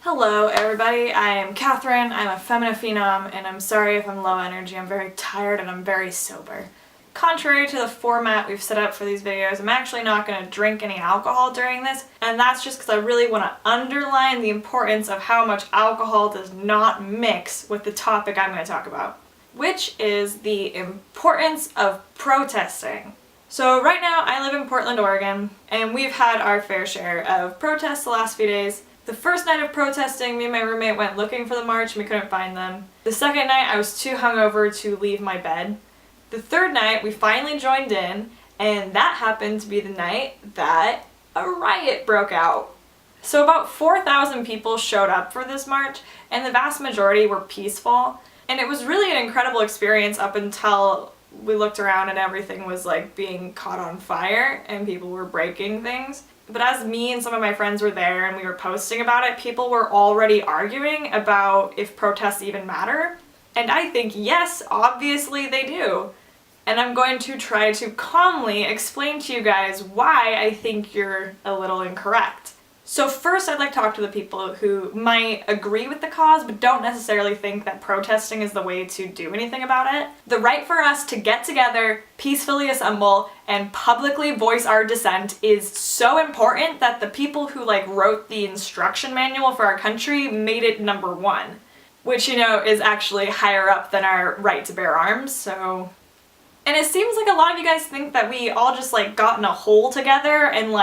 Hello everybody, I am Catherine, I'm a feminine phenom, and I'm sorry if I'm low energy, I'm very tired and I'm very sober. Contrary to the format we've set up for these videos, I'm actually not going to drink any alcohol during this, and that's just because I really want to underline the importance of how much alcohol does not mix with the topic I'm going to talk about, which is the importance of protesting. So right now I live in Portland, Oregon, and we've had our fair share of protests the last few days. The first night of protesting, me and my roommate went looking for the march and we couldn't find them. The second night, I was too hungover to leave my bed. The third night, we finally joined in, and that happened to be the night that a riot broke out. So about 4,000 people showed up for this march, and the vast majority were peaceful. And it was really an incredible experience up until we looked around and everything was like being caught on fire and people were breaking things. But as me and some of my friends were there and we were posting about it, people were already arguing about if protests even matter. And I think yes, obviously they do. And I'm going to try to calmly explain to you guys why I think you're a little incorrect. So first I'd like to talk to the people who might agree with the cause but don't necessarily think that protesting is the way to do anything about it. The right for us to get together, peacefully assemble, and publicly voice our dissent is so important that the people who wrote the instruction manual for our country made it number one. Which, is actually higher up than our right to bear arms, so... And it seems like a lot of you guys think that we all just got in a hole together and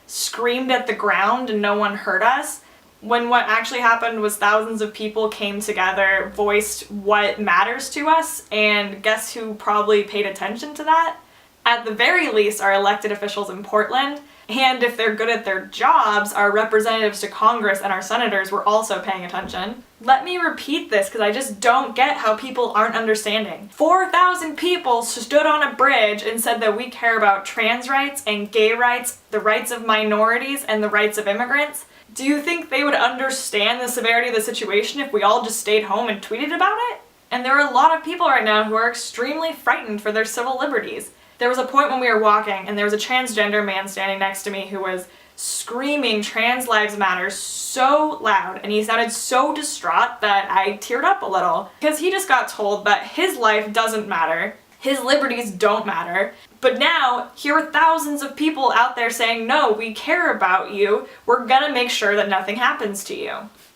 screamed at the ground and no one heard us, when what actually happened was thousands of people came together, voiced what matters to us, and guess who probably paid attention to that? At the very least, our elected officials in Portland, and if they're good at their jobs, our representatives to Congress and our senators were also paying attention. Let me repeat this because I just don't get how people aren't understanding. 4,000 people stood on a bridge and said that we care about trans rights and gay rights, the rights of minorities, and the rights of immigrants. Do you think they would understand the severity of the situation if we all just stayed home and tweeted about it? And there are a lot of people right now who are extremely frightened for their civil liberties. There was a point when we were walking and there was a transgender man standing next to me who was screaming "Trans Lives Matter" so loud, and he sounded so distraught that I teared up a little because he just got told that his life doesn't matter, his liberties don't matter, but now here are thousands of people out there saying, no, we care about you, we're gonna make sure that nothing happens to you.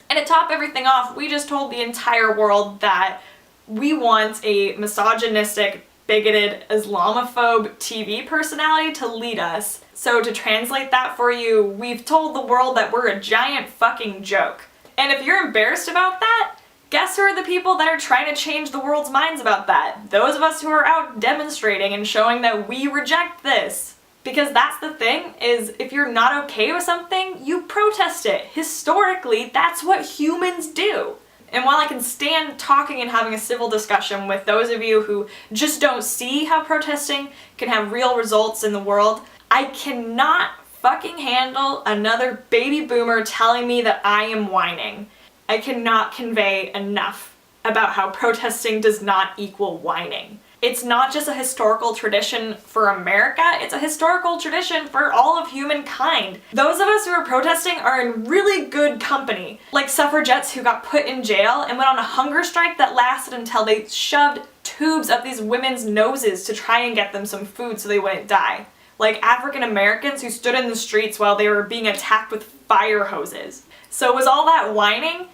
And to top everything off, we just told the entire world that we want a misogynistic, bigoted, Islamophobe TV personality to lead us. So to translate that for you, we've told the world that we're a giant fucking joke. And if you're embarrassed about that, guess who are the people that are trying to change the world's minds about that? Those of us who are out demonstrating and showing that we reject this. Because that's the thing, is if you're not okay with something, you protest it. Historically, that's what humans do. And while I can stand talking and having a civil discussion with those of you who just don't see how protesting can have real results in the world, I cannot fucking handle another baby boomer telling me that I am whining. I cannot convey enough about how protesting does not equal whining. It's not just a historical tradition for America, it's a historical tradition for all of humankind. Those of us who are protesting are in really good company, like suffragettes who got put in jail and went on a hunger strike that lasted until they shoved tubes up these women's noses to try and get them some food so they wouldn't die. Like African Americans who stood in the streets while they were being attacked with fire hoses. So was all that whining?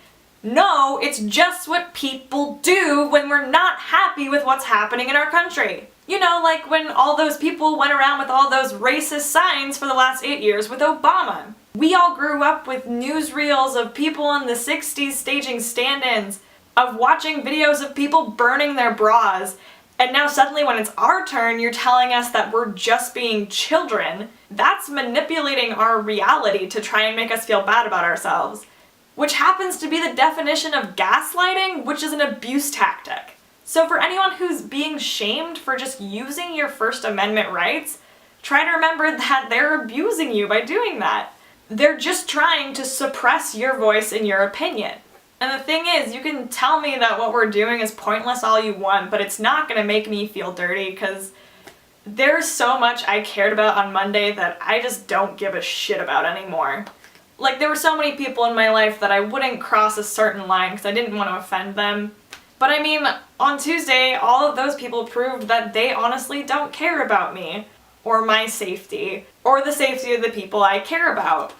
No, it's just what people do when we're not happy with what's happening in our country. You know, like when all those people went around with all those racist signs for the last 8 years with Obama. We all grew up with newsreels of people in the 60s staging stand-ins, of watching videos of people burning their bras, and now suddenly when it's our turn, you're telling us that we're just being children. That's manipulating our reality to try and make us feel bad about ourselves. Which happens to be the definition of gaslighting, which is an abuse tactic. So for anyone who's being shamed for just using your First Amendment rights, try to remember that they're abusing you by doing that. They're just trying to suppress your voice and your opinion. And the thing is, you can tell me that what we're doing is pointless all you want, but it's not gonna make me feel dirty because there's so much I cared about on Monday that I just don't give a shit about anymore. Like, there were so many people in my life that I wouldn't cross a certain line because I didn't want to offend them. But I mean, on Tuesday, all of those people proved that they honestly don't care about me, or my safety, or the safety of the people I care about.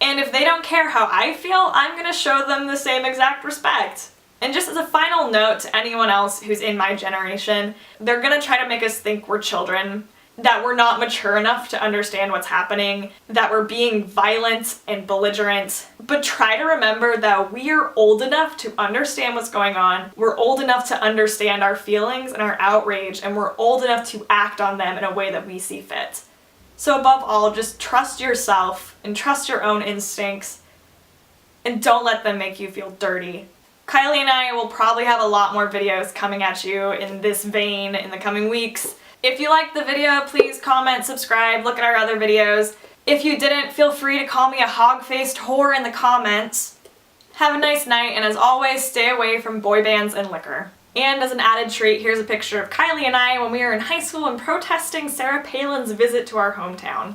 And if they don't care how I feel, I'm gonna show them the same exact respect. And just as a final note to anyone else who's in my generation, they're gonna try to make us think we're children, that we're not mature enough to understand what's happening, that we're being violent and belligerent. But try to remember that we are old enough to understand what's going on, we're old enough to understand our feelings and our outrage, and we're old enough to act on them in a way that we see fit. So above all, just trust yourself and trust your own instincts, and don't let them make you feel dirty. Kylie and I will probably have a lot more videos coming at you in this vein in the coming weeks. If you liked the video, please comment, subscribe, look at our other videos. If you didn't, feel free to call me a hog-faced whore in the comments. Have a nice night, and as always, stay away from boy bands and liquor. And as an added treat, here's a picture of Kylie and I when we were in high school and protesting Sarah Palin's visit to our hometown.